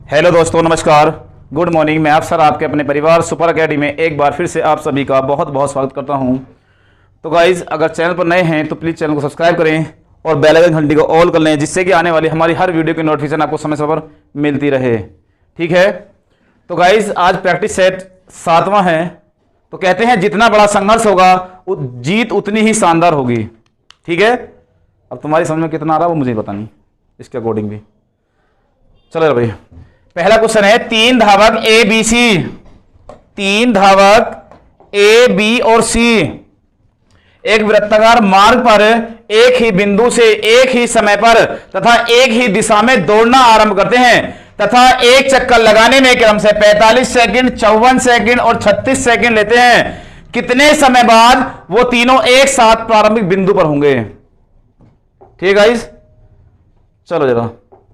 Hello दोस्तों, नमस्कार, good morning. मैं आप सर आपके अपने परिवार सुपर अकेडमी में एक बार फिर से आप सभी का बहुत बहुत स्वागत करता हूं। तो गाइज, अगर चैनल पर नए हैं तो प्लीज़ चैनल को सब्सक्राइब करें और बेल आइकन घंटी को ऑल कर लें, जिससे कि आने वाली हमारी हर वीडियो की नोटिफिकेशन आपको समय समय पर मिलती रहे। ठीक है, तो गाइज आज प्रैक्टिस सेट 7वां है। तो कहते हैं जितना बड़ा संघर्ष होगा जीत उतनी ही शानदार होगी। ठीक है, अब तुम्हारी समझ में कितना आ रहा है वो मुझे पता नहीं, इसके अकॉर्डिंग भी चलो भाई। पहला क्वेश्चन है, तीन धावक ए बी सी, तीन धावक ए बी और सी एक वृत्ताकार मार्ग पर एक ही बिंदु से एक ही समय पर तथा एक ही दिशा में दौड़ना आरंभ करते हैं तथा एक चक्कर लगाने में क्रम से 45 सेकंड, 54 सेकंड और 36 सेकंड लेते हैं। कितने समय बाद वो तीनों एक साथ प्रारंभिक बिंदु पर होंगे? ठीक है गाइस, चलो जरा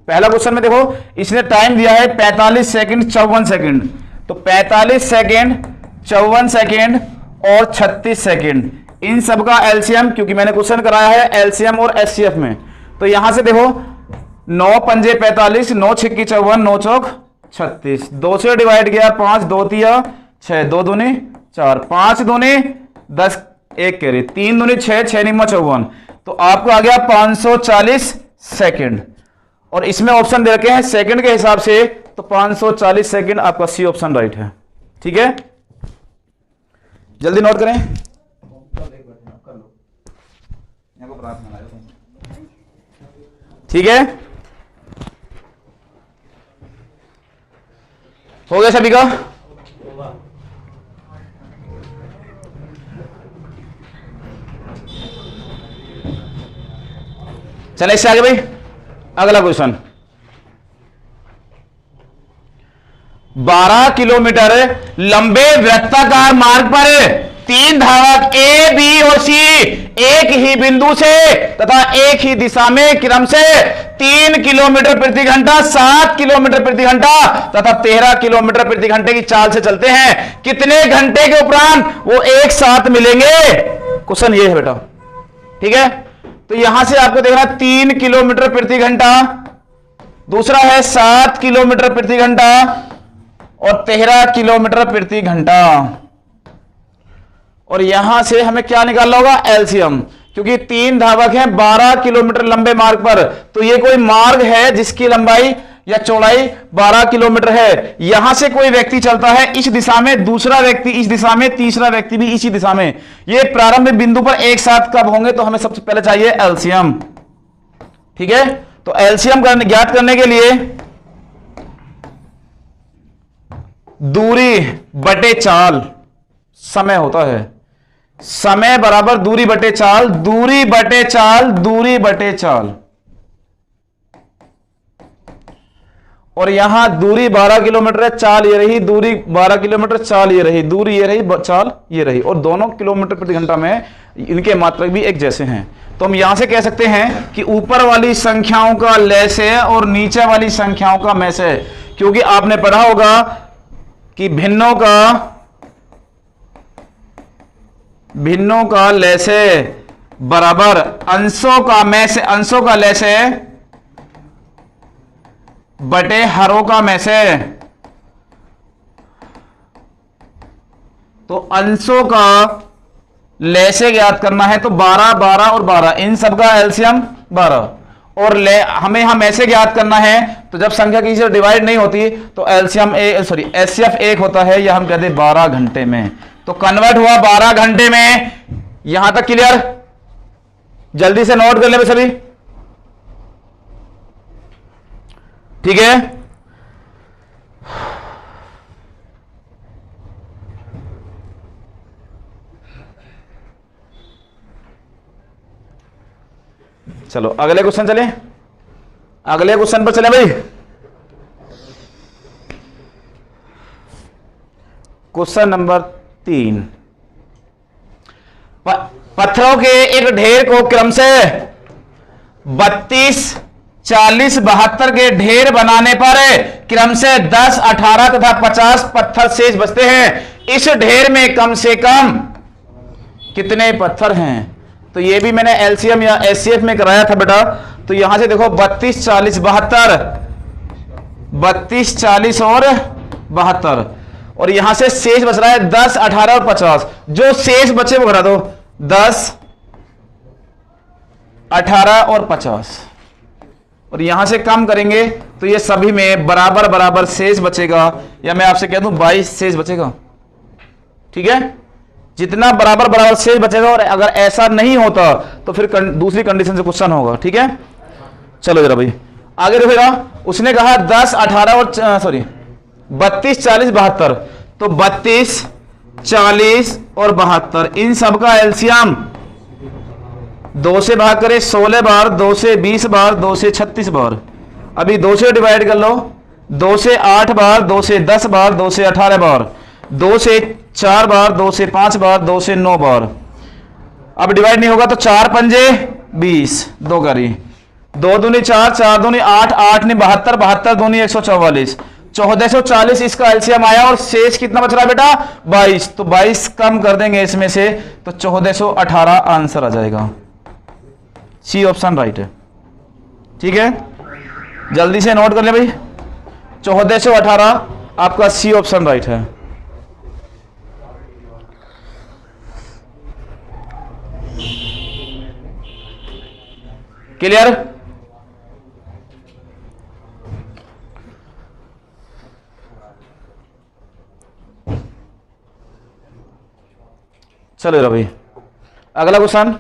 पहला क्वेश्चन में देखो, इसने टाइम दिया है 45 सेकंड, 54 सेकंड। तो 45 सेकंड, 54 सेकंड और 36 सेकंड, इन सब का एलसीएम, क्योंकि मैंने क्वेश्चन कराया है एलसीएम और एचसीएफ में। तो यहां से देखो 9 पंजे 45, 9 छिक्की 54, 9 चौक 36, 2 से डिवाइड किया 5, 2 तिया 6, 2 दूनी 4, 5 दूनी 10, 1 कैरी, 3 दूनी 6, 6 निम्मा 54। तो आपको आ गया 540 सेकंड। और इसमें ऑप्शन दे रखे हैं सेकंड के हिसाब से, तो 540 सेकंड आपका सी ऑप्शन राइट है। ठीक है, जल्दी नोट करें। ठीक है, हो गया सभी का? चले इससे आगे भाई, अगला क्वेश्चन। 12 किलोमीटर लंबे वृत्ताकार मार्ग पर तीन धावक ए बी और सी एक ही बिंदु से तथा एक ही दिशा में क्रम से 3 किलोमीटर प्रति घंटा, 7 किलोमीटर प्रति घंटा तथा 13 किलोमीटर प्रति घंटे की चाल से चलते हैं। कितने घंटे के उपरांत वो एक साथ मिलेंगे? क्वेश्चन ये है बेटा। ठीक है, तो यहां से आपको देखना 3 किलोमीटर प्रति घंटा, दूसरा है 7 किलोमीटर प्रति घंटा और 13 किलोमीटर प्रति घंटा। और यहां से हमें क्या निकालना होगा? एलसीएम, क्योंकि तीन धावक हैं 12 किलोमीटर लंबे मार्ग पर। तो ये कोई मार्ग है जिसकी लंबाई या चौड़ाई 12 किलोमीटर है। यहां से कोई व्यक्ति चलता है इस दिशा में, दूसरा व्यक्ति इस दिशा में, तीसरा व्यक्ति भी इसी दिशा में। ये प्रारंभिक बिंदु पर एक साथ कब होंगे? तो हमें सबसे पहले चाहिए एलसीएम। ठीक है, तो एलसीएम ज्ञात करने के लिए दूरी बटे चाल समय होता है। समय बराबर दूरी बटे चाल, दूरी बटे चाल, दूरी बटे चाल। और यहां दूरी 12 किलोमीटर है, चाल ये रही, दूरी 12 किलोमीटर, चाल ये रही, दूरी ये रही, चाल ये रही, और दोनों किलोमीटर प्रति घंटा में इनके मात्रक भी एक जैसे हैं। तो हम यहां से कह सकते हैं कि ऊपर वाली संख्याओं का लय से और नीचे वाली संख्याओं का में से, क्योंकि आपने पढ़ा होगा कि भिन्नों का लय से बराबर अंशों का में से, अंशों का लय से बटे हरों का में से। तो अंशों का लय से ज्ञात करना है, तो 12, 12 और 12, इन सब का एलसीएम 12। और हमें हम ऐसे ज्ञात करना है, तो जब संख्या किसी से डिवाइड नहीं होती तो एलसीएम एचसीएफ 1 होता है, या हम कहते हैं 12 घंटे में। तो कन्वर्ट हुआ 12 घंटे में। यहां तक क्लियर? जल्दी से नोट कर ले सभी। ठीक है, चलो अगले क्वेश्चन चले, अगले क्वेश्चन पर चले भाई। क्वेश्चन नंबर 3, पत्थरों के एक ढेर को क्रम से 32, 40, 72 के ढेर बनाने पर क्रम से 10, 18 तथा 50 पत्थर शेष बचते हैं। इस ढेर में कम से कम कितने पत्थर हैं? तो ये भी मैंने एलसीएम या एचसीएफ में कराया था बेटा। तो यहां से देखो 32, 40, 72, 32, 40 और 72, और यहां से शेष बच रहा है 10, 18 और 50। जो शेष बचे वो घटा दो, 10, 18 और 50, और यहां से कम करेंगे तो ये सभी में बराबर बराबर शेष बचेगा, या मैं आपसे कह दूं 22 शेष बचेगा। ठीक है, जितना बराबर बराबर शेष बचेगा, और अगर ऐसा नहीं होता तो फिर दूसरी कंडीशन से क्वेश्चन होगा। ठीक है, चलो जरा भाई आगे देखिएगा। उसने कहा 10, 18 और 32, 40, 72, तो 32, 40 और 72 इन सब का एलसीएम 2 से भाग करें 16 बार, 2 से 20 बार, 2 से 36 बार। अभी 2 से डिवाइड कर लो, 2 से 8 बार, 2 से 10 बार, 2 से 18 बार, 2 से 4 बार, 2 से 5 बार, 2 से 9 बार। अब डिवाइड नहीं होगा तो 4 पंजे 20, 2 करी, 2 दूनी 4, 4 दूनी 8, 8 ने 72, 72 दूनी 144, 1440 इसका एलसीएम आया, और शेष कितना बच रहा है बेटा 22, तो 22 कम कर देंगे इसमें से तो 1418 आंसर आ जाएगा। सी ऑप्शन राइट है। ठीक है, जल्दी से नोट कर ले भाई, 1418 आपका सी ऑप्शन राइट है। क्लियर? चलो भाई अगला क्वेश्चन,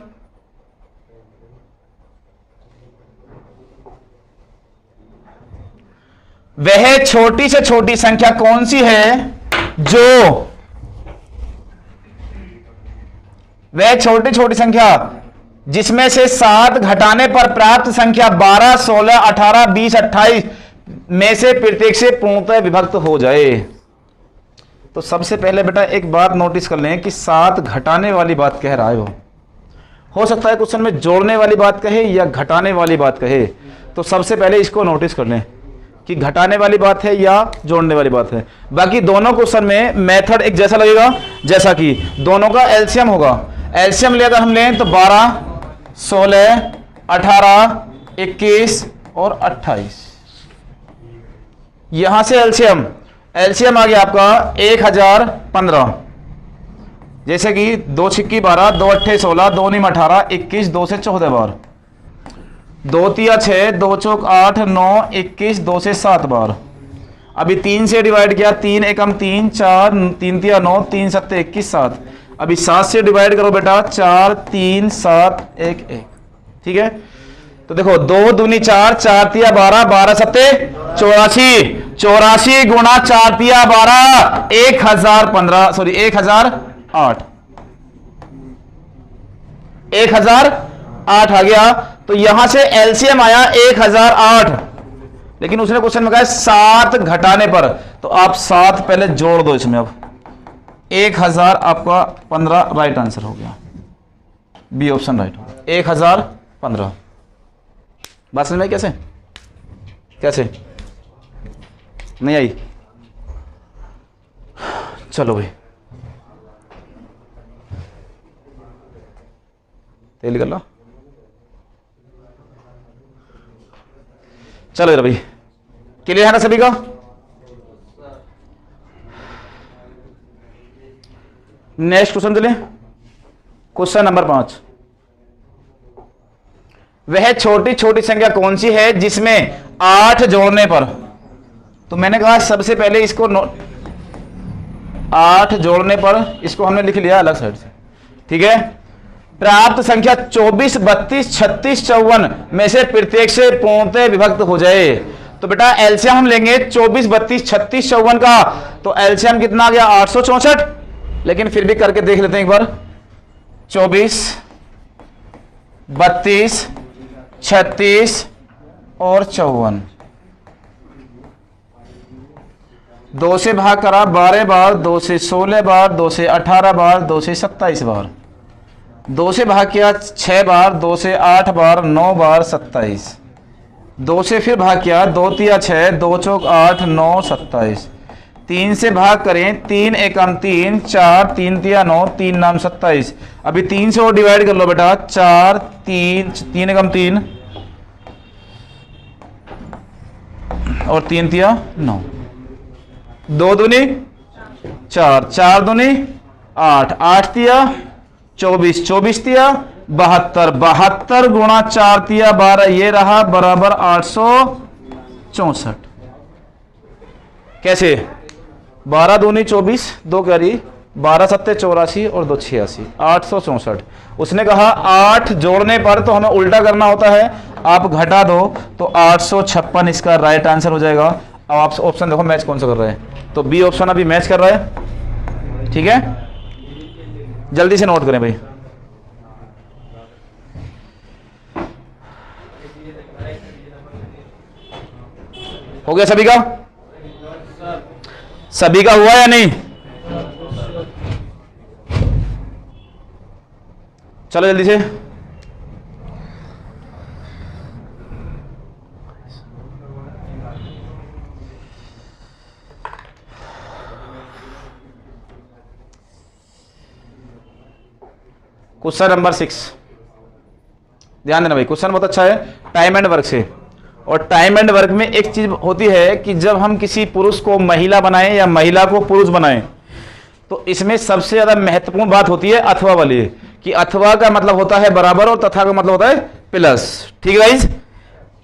वह छोटी से छोटी संख्या कौन सी है जो, वह छोटी छोटी संख्या जिसमें से 7 घटाने पर प्राप्त संख्या 12, 16, 18, 20, 28 में से प्रत्येक से पूर्णतः विभक्त हो जाए। तो सबसे पहले बेटा एक बात नोटिस कर लें कि 7 घटाने वाली बात कह रहा है वो, हो सकता है क्वेश्चन में जोड़ने वाली बात कहे या घटाने वाली बात कहे, तो सबसे पहले इसको नोटिस कर लें कि घटाने वाली बात है या जोड़ने वाली बात है। बाकी दोनों क्वेश्चन में मेथड एक जैसा लगेगा, जैसा कि दोनों का एलसीएम होगा। एलसीएम ले अगर हम लें तो 12, 16, 18, 21 और 28, यहां से एलसीएम आ गया आपका 1015। जैसे कि 2 छिक्की 12, 2 अट्ठे 16, 2 नीम 18, 21, 2 से 14 बार, 2 तिया 6, 2 चौक 8, 9, 21, 2 से 7 बार। अभी 3 से डिवाइड किया, 3 एकम 3, 4, 3 तिया 9, 3 सत्ते 21, 7। अभी 7 से डिवाइड करो बेटा, 4, 3, 7, 1, 1। ठीक है, तो देखो 2 दूनी 4, 4 तिया 12, 12 सत्ते 84, 84 गुणा 4 तिया 12, 1015, सॉरी 1008, 1008 आ गया। तो यहां से एलसीएम आया 1008, लेकिन उसने क्वेश्चन में कहा 7 घटाने पर, तो आप 7 पहले जोड़ दो इसमें। अब 1000 आपका 15 राइट आंसर हो गया, बी ऑप्शन राइट हो गया, 1015। बात समझ में आई? कैसे कैसे नहीं आई? चलो भाई तेल कर लो। चलो इधर भाई, क्लियर है ना सभी का? नेक्स्ट क्वेश्चन चलिए, क्वेश्चन नंबर 5। वह छोटी छोटी संख्या कौन सी है जिसमें 8 जोड़ने पर, तो मैंने कहा सबसे पहले इसको 8 जोड़ने पर इसको हमने लिख लिया अलग साइड से। ठीक है, प्राप्त संख्या 24, 32, 36, 54 में से प्रत्येक से पूर्णतः विभक्त हो जाए। तो बेटा एलसीएम हम लेंगे 24, 32, 36, 54 का, तो एलसीएम कितना आ गया 864। लेकिन फिर भी करके देख लेते हैं एक बार, 24, 32, 36 और 54, 2 से भाग करा 12 बार, 2 से 16 बार, 2 से 18 बार, 2 से 27 बार, 2 से भाग किया 6 बार, 2 से 8 बार, 9 बार 27, 2 से फिर भाग किया 2 तिया 6, 2 चौक 8, 9 27, 3 से भाग करें 3 एकम 3, 4 3 तिया 9, 3 नाम 27। अभी 3 से और डिवाइड कर लो बेटा, 4 3 3 एकम 3, और 3 तिया 9, 2 दूनी 4, 4 दूनी 8, 8 तिया 24, 24 तिया 72, 72 गुणा 4 तिया 12, ये रहा बराबर 864। कैसे? 12 दूनी 24, 2 क्या रही 12 सत्ते 84 और 2 86, 864। उसने कहा 8 जोड़ने पर तो हमें उल्टा करना होता है, आप घटा दो तो 856 इसका राइट आंसर हो जाएगा। अब आप ऑप्शन देखो मैच कौन सा कर रहा है, तो बी ऑप्शन अभी मैच कर रहा है। ठीक है, जल्दी से नोट करें भाई। हो गया सभी का? सभी का हुआ या नहीं? चलो जल्दी से। क्वेश्चन नंबर 6, ध्यान देना भाई, क्वेश्चन बहुत अच्छा है, टाइम एंड वर्क से। और टाइम एंड वर्क में एक चीज होती है कि जब हम किसी पुरुष को महिला बनाएं या महिला को पुरुष बनाएं, तो इसमें सबसे ज्यादा महत्वपूर्ण बात होती है अथवा वाली, कि अथवा का मतलब होता है बराबर और तथा का मतलब होता है प्लस। ठीक है गाइस,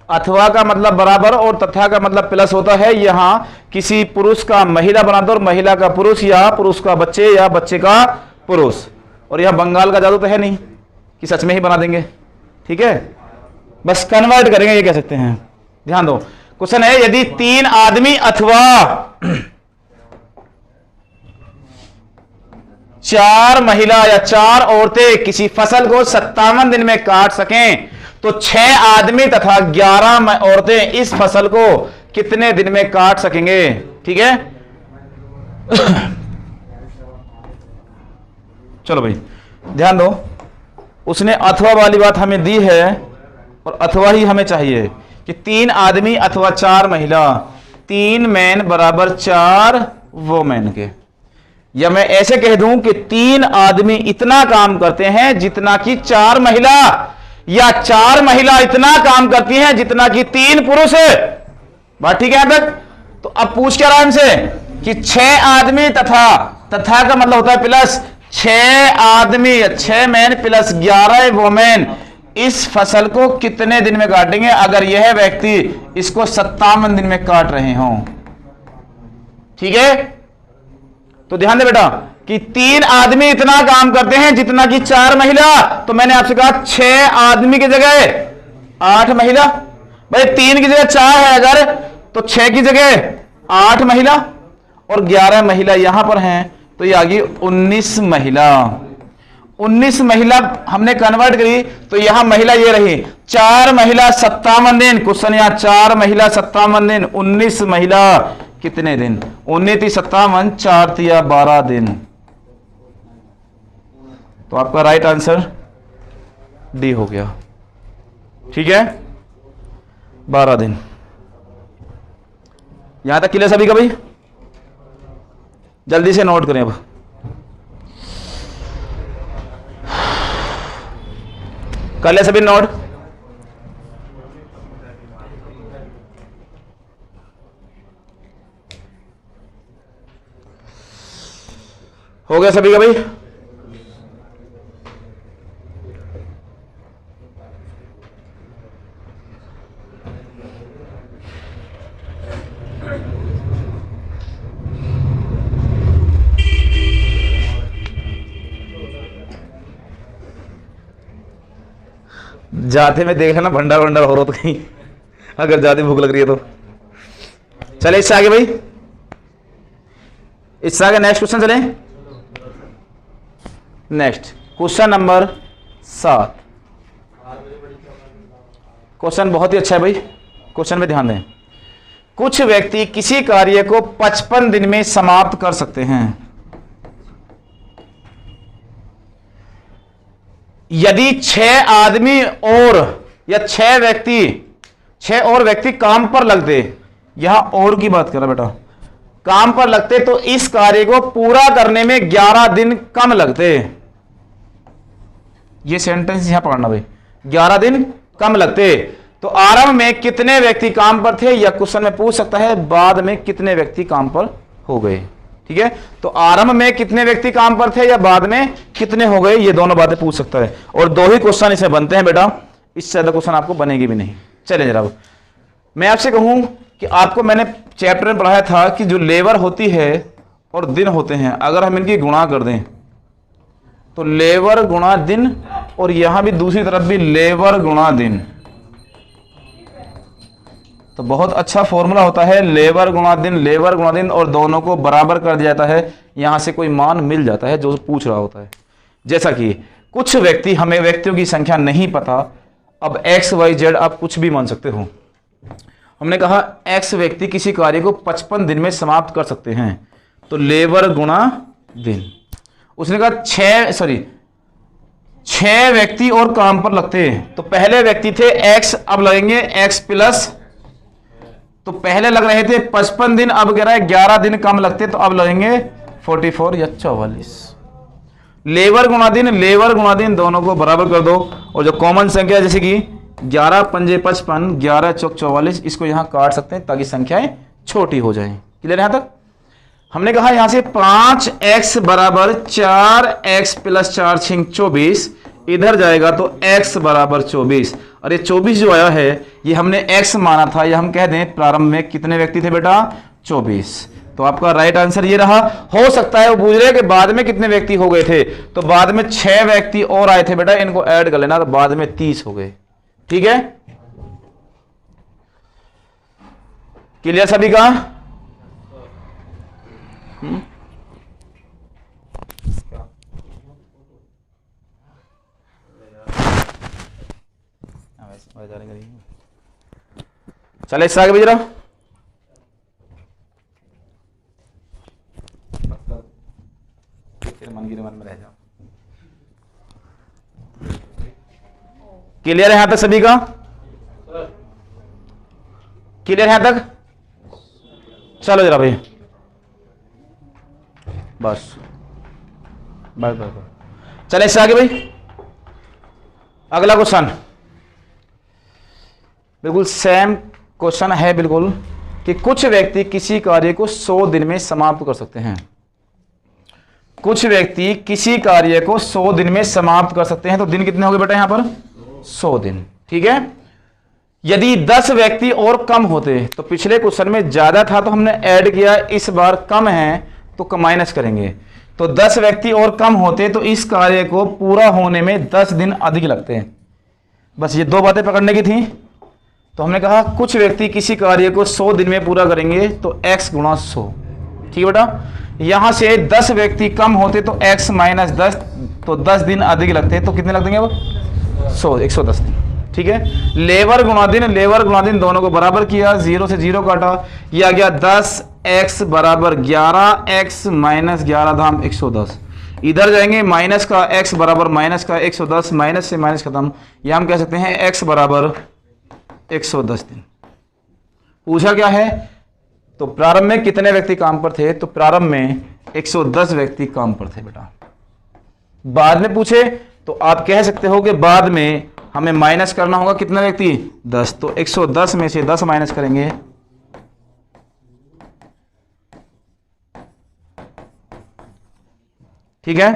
अथवा का मतलब बराबर और तथा का मतलब प्लस होता है। यहां किसी पुरुष का महिला बना दो और महिला का पुरुष, या पुरुष का बच्चे या बच्चे का पुरुष। और यह बंगाल का जादू तो है नहीं कि सच में ही बना देंगे। ठीक है, बस कन्वर्ट करेंगे, ये कह सकते हैं। ध्यान दो, क्वेश्चन है यदि 3 आदमी अथवा 4 महिला या 4 औरतें किसी फसल को 57 दिन में काट सकें, तो 6 आदमी तथा 11 औरतें इस फसल को कितने दिन में काट सकेंगे? ठीक है, चलो भाई ध्यान दो, उसने अथवा वाली बात हमें दी है और अथवा ही हमें चाहिए कि 3 आदमी अथवा 4 महिला, 3 मैन बराबर 4 वोमेन के। या मैं ऐसे कह दूं कि 3 आदमी इतना काम करते हैं जितना कि 4 महिला, या 4 महिला इतना काम करती हैं जितना कि 3 पुरुष है। बात ठीक है यहां तक? तो अब पूछ क्या रहा है हमसे कि 6 आदमी तथा का मतलब होता है प्लस 6 आदमी, 6 मैन प्लस 11 वोमेन इस फसल को कितने दिन में काटेंगे अगर यह व्यक्ति इसको 57 दिन में काट रहे हों। ठीक है, तो ध्यान दे बेटा कि 3 आदमी इतना काम करते हैं जितना कि 4 महिला। तो मैंने आपसे कहा 6 आदमी की जगह 8 महिला, भाई 3 की जगह 4 है अगर, तो 6 की जगह 8 महिला और 11 महिला यहां पर हैं, तो ये आ गई 19 महिला। 19 महिला हमने कन्वर्ट करी तो यहां महिला ये रही 4 महिला 57 दिन। क्वेश्चन यहां 4 महिला 57 दिन, 19 महिला कितने दिन? 19 × 57, 4 × 12 दिन। तो आपका राइट आंसर डी हो गया। ठीक है, 12 दिन। यहां तक क्लियर सभी का भाई? जल्दी से नोट करें अब। कर ले सभी नोट? हो गया सभी का भाई? जाते में देख लेना भंडार हो रहा तो कहीं, अगर ज्यादा भूख लग रही है तो। चले इससे आगे भाई, इससे आगे नेक्स्ट क्वेश्चन चले। Next question number 7। क्वेश्चन बहुत ही अच्छा है भाई, क्वेश्चन में ध्यान दें। कुछ व्यक्ति किसी कार्य को 55 दिन में समाप्त कर सकते हैं यदि 6 आदमी और या 6 और व्यक्ति काम पर लगते। यहां और की बात कर रहा बेटा, काम पर लगते तो इस कार्य को पूरा करने में 11 दिन कम लगते। ये सेंटेंस यहां पढ़ना भाई, 11 दिन कम लगते। तो आरंभ में कितने व्यक्ति काम पर थे, या क्वेश्चन में पूछ सकता है बाद में कितने व्यक्ति काम पर हो गए। ठीक है, तो आरंभ में कितने व्यक्ति काम पर थे या बाद में कितने हो गए, ये दोनों बातें पूछ सकता है। और दो ही क्वेश्चन इसमें बनते हैं बेटा, इससे ज्यादा क्वेश्चन आपको बनेगी भी नहीं। चलिए जरा मैं आपसे कहूं कि आपको मैंने चैप्टर में पढ़ाया था कि जो लेबर होती है और दिन होते हैं, अगर हम इनकी गुणा कर दें तो लेबर गुणा दिन, और यहां भी दूसरी तरफ भी लेबर गुणा दिन, तो बहुत अच्छा फॉर्मूला होता है लेबर गुणा दिन, लेबर गुणा दिन, और दोनों को बराबर कर दिया जाता है। यहां से कोई मान मिल जाता है जो पूछ रहा होता है। जैसा कि कुछ व्यक्ति, हमें व्यक्तियों की संख्या नहीं पता, अब एक्स वाई जेड आप कुछ भी मान सकते हो। हमने कहा एक्स व्यक्ति किसी कार्य को 55 दिन में समाप्त कर सकते हैं, तो लेबर गुणा दिन। उसने कहा 6 व्यक्ति और काम पर लगते हैं, तो पहले व्यक्ति थे एक्स, अब लगेंगे एक्स प्लस, तो पहले लग रहे थे 55 दिन, अब कह रहा है 11 दिन कम लगते, तो अब लगेंगे 44 या 44। लेबर गुणा दिन दोनों को बराबर कर दो, और जो कॉमन संख्या जैसे कि 11 पंजे 55, 11 चौक 44, इसको यहां काट सकते हैं ताकि संख्याएं छोटी हो जाएं। क्लियर यहां तक? हमने कहा यहां से 5x बराबर 4x प्लस 4 छिंग 24, इधर जाएगा तो x बराबर 24। और ये 24 जो आया है ये हमने x माना था, या हम कह दें प्रारंभ में कितने व्यक्ति थे बेटा, 24। तो आपका राइट आंसर ये रहा। हो सकता है वो पूछ रहे कि बाद में कितने व्यक्ति हो गए थे, तो बाद में 6 व्यक्ति और आए थे बेटा, इनको ऐड कर लेना, तो बाद में 30 हो गए। ठीक है, क्लियर सभी का? चले इससे आगे भेज रहा, मन में रह जाओ। क्लियर है यहां तक सभी का? क्लियर है यहां तक? चलो जरा भाई, बस बस बस। चले इससे आगे भाई, अगला क्वेश्चन बिल्कुल सेम क्वेश्चन है बिल्कुल, कि कुछ व्यक्ति किसी कार्य को 100 दिन में समाप्त कर सकते हैं। कुछ व्यक्ति किसी कार्य को 100 दिन में समाप्त कर सकते हैं, तो दिन कितने हो गए बेटा यहां पर, 100 दिन। ठीक है, यदि 10 व्यक्ति और कम होते, तो पिछले क्वेश्चन में ज्यादा था तो हमने ऐड किया, इस बार कम है तो माइनस करेंगे। तो 10 व्यक्ति और कम होते तो इस कार्य को पूरा होने में 10 दिन अधिक लगते हैं। बस ये दो बातें पकड़ने की थी। तो हमने कहा कुछ व्यक्ति किसी कार्य को 100 दिन में पूरा करेंगे, तो x गुणा 100। ठीक है बेटा, यहां से 10 व्यक्ति कम होते तो x माइनस 10, तो 10 दिन अधिक लगते, तो कितने लग देंगे अब, 110 दिन। ठीक है, लेबर गुणा दिन दोनों को बराबर किया, 0 से 0 काटा, ये आ गया 10x बराबर 11x माइनस 11 धाम 110। इधर जाएंगे माइनस का x बराबर माइनस का 110, माइनस से माइनस खत्म, या हम कह सकते हैं x बराबर 110 दिन। पूछा क्या है, तो प्रारंभ में कितने व्यक्ति काम पर थे, तो प्रारंभ में 110 व्यक्ति काम पर थे बेटा। बाद में पूछे तो आप कह सकते हो कि बाद में हमें माइनस करना होगा कितना व्यक्ति, 10, तो 110 में से 10 माइनस करेंगे, ठीक है।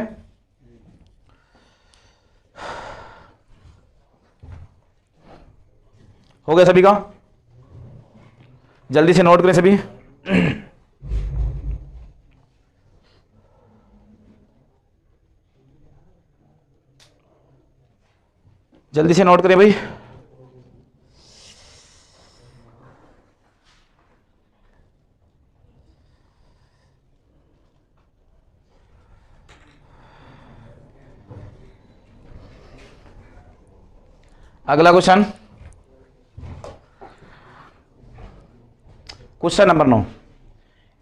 हो गया सभी का? जल्दी से नोट करें सभी। जल्दी से नोट करें भाई। अगला question, question number 9।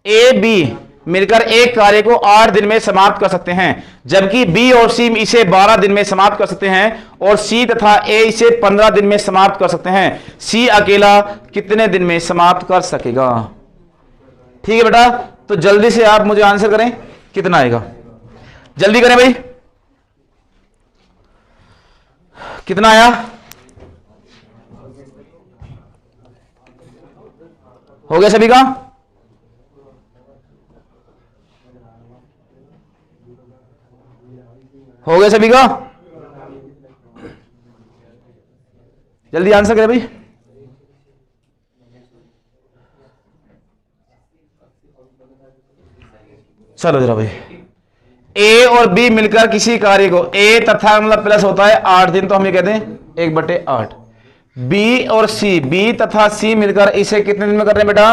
A B मिलकर एक कार्य को 8 दिन में समाप्त कर सकते हैं, जबकि बी और सी इसे 12 दिन में समाप्त कर सकते हैं, और सी तथा ए इसे 15 दिन में समाप्त कर सकते हैं। सी अकेला कितने दिन में समाप्त कर सकेगा? ठीक है बेटा, तो जल्दी से आप मुझे आंसर करें, कितना आएगा? जल्दी करें भाई, कितना आया? हो गया सभी का? हो गया सभी का? जल्दी आंसर करें भाई। चलो जरा भाई, ए और बी मिलकर किसी कार्य को, ए तथा मतलब प्लस होता है 8 दिन, तो हम ये कहते हैं 1/8। बी और सी, बी तथा सी मिलकर इसे कितने दिन में कर रहे हैं बेटा?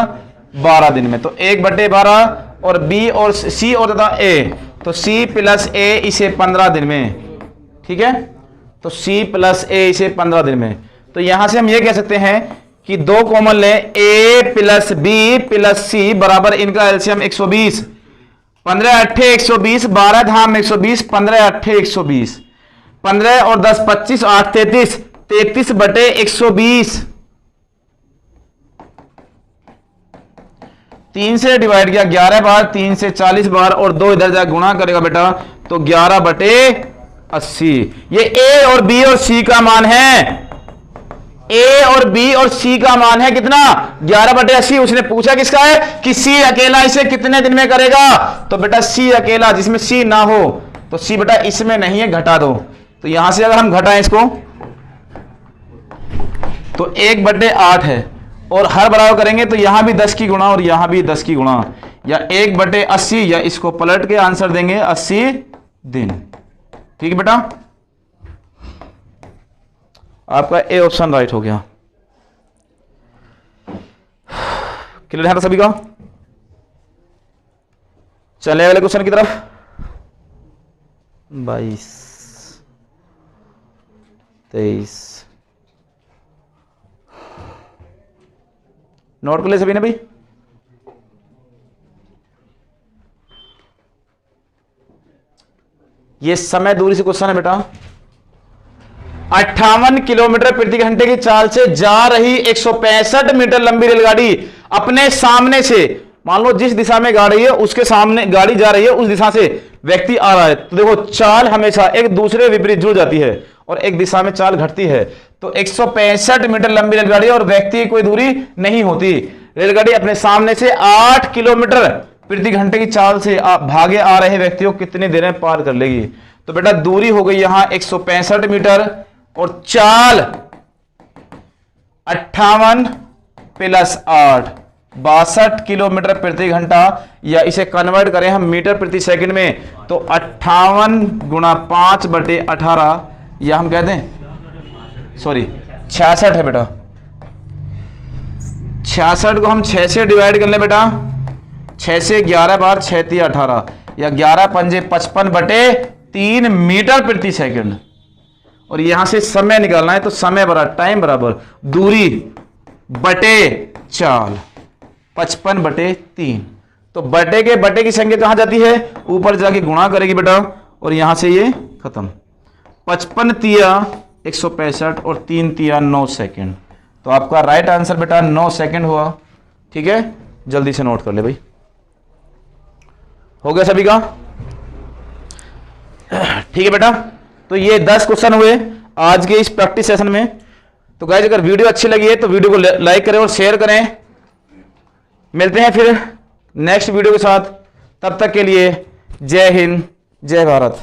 12 दिन में। तो 1/12 और बी और सी और तथा ए, तो सी प्लस ए इसे 15 दिन में, ठीक है। तो सी प्लस ए इसे 15 दिन में। तो यहां से हम ये कह सकते हैं कि दो कॉमन ले, ए प्लस बी प्लस सी बराबर इनका एलसीएम 120। 15 8 120, 12 धाम 120, 15 8 120, 15 और 10 25, 8 33, 33/120। 3 से डिवाइड किया 11 बार, 3 से 40 बार, और 2 इधर जाकर गुणा करेगा बेटा, तो 11/80। ये ए और बी और सी का मान है। ए और बी और सी का मान है कितना? 11/80। उसने पूछा किसका है? कि सी अकेला इसे कितने दिन में करेगा। तो बेटा सी अकेला, जिसमें सी ना हो, तो सी बेटा इसमें नहीं है, घटा दो। तो यहां से अगर हम घटाएं इसको, तो 1/8 है, और हर बराबर करेंगे तो यहां भी 10 की गुणा और यहां भी 10 की गुणा, या 1/80, या इसको पलट के आंसर देंगे 80 दिन। ठीक है बेटा, आपका ए ऑप्शन राइट हो गया। क्लियर है ना सभी का? चले अगले क्वेश्चन की तरफ। 22 23 नोट कर ले सभी ने भाई। ये समय दूरी से क्वेश्चन है बेटा। 58 किलोमीटर प्रति घंटे की चाल से जा रही 165 मीटर लंबी रेलगाड़ी अपने सामने से, मान लो जिस दिशा में गाड़ी है उसके सामने गाड़ी जा रही है, उस दिशा से व्यक्ति आ रहा है। तो देखो चाल हमेशा एक दूसरे विपरीत जुड़ जाती है और एक दिशा में चाल घटती है। तो 165 मीटर लंबी रेलगाड़ी और व्यक्ति की कोई दूरी नहीं होती। रेलगाड़ी अपने सामने से 8 किलोमीटर प्रति घंटे की चाल से भागे आ रहे व्यक्तियों को कितनी देर में पार कर लेगी। तो बेटा दूरी हो गई यहां 165 मीटर और चाल 58 + 8 62 किलोमीटर प्रति घंटा, या इसे कन्वर्ट करें हम मीटर प्रति सेकंड में, तो 58 × 5/18, या हम कहते हैं 66 है बेटा। 66 को हम 6 से डिवाइड कर लें बेटा, 6 से 11 बार, 6 × 18, या 11 × 5 = 55/3 मीटर प्रति सेकंड। और यहां से समय निकालना है, तो समय बराबर टाइम बराबर दूरी बटे चाल, 55/3। तो बटे की संख्या कहां जाती है? ऊपर जाके गुणा करेगी बेटा, और यहां से ये खत्म। 55 तिया 165 और 3 तिया 9 सेकेंड। तो आपका राइट आंसर बेटा 9 सेकेंड हुआ। ठीक है, जल्दी से नोट कर ले भाई। हो गया सभी का? ठीक है बेटा, तो ये 10 क्वेश्चन हुए आज के इस प्रैक्टिस सेशन में। तो गाइस अगर वीडियो अच्छी लगी है तो वीडियो को लाइक करें और शेयर करें। मिलते हैं फिर नेक्स्ट वीडियो के साथ, तब तक के लिए जय हिंद, जय भारत।